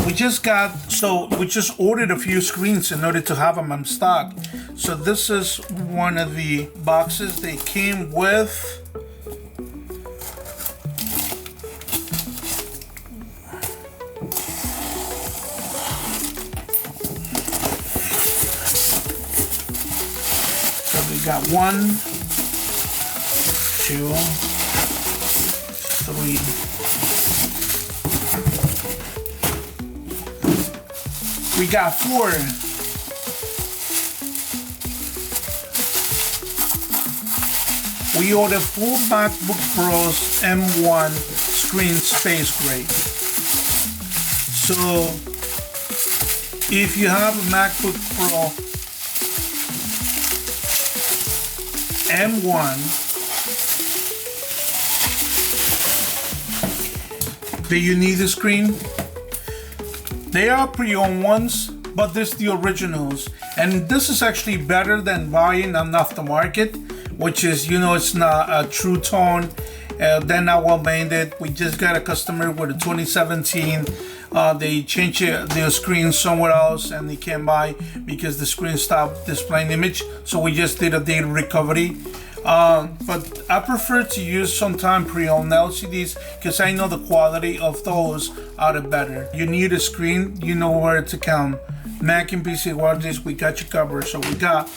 we just ordered a few screens in order to have them in stock. So this is one of the boxes they came with. So we got 1, 2, 3. We got 4. We ordered 4 MacBook Pros M1 screen space gray. So if you have a MacBook Pro M1, do you need a screen? They are pre-owned ones, but this is the originals. And this is actually better than buying on aftermarket, which is, it's not a true tone. They're not well made. We just got a customer with a 2017. They changed their screen somewhere else and they can't buy because the screen stopped displaying image. So we just did a data recovery. But I prefer to use sometime pre-owned LCDs because I know the quality of those are better. You need a screen, you know where to come. Mac and PC Watches, we got you covered. So we got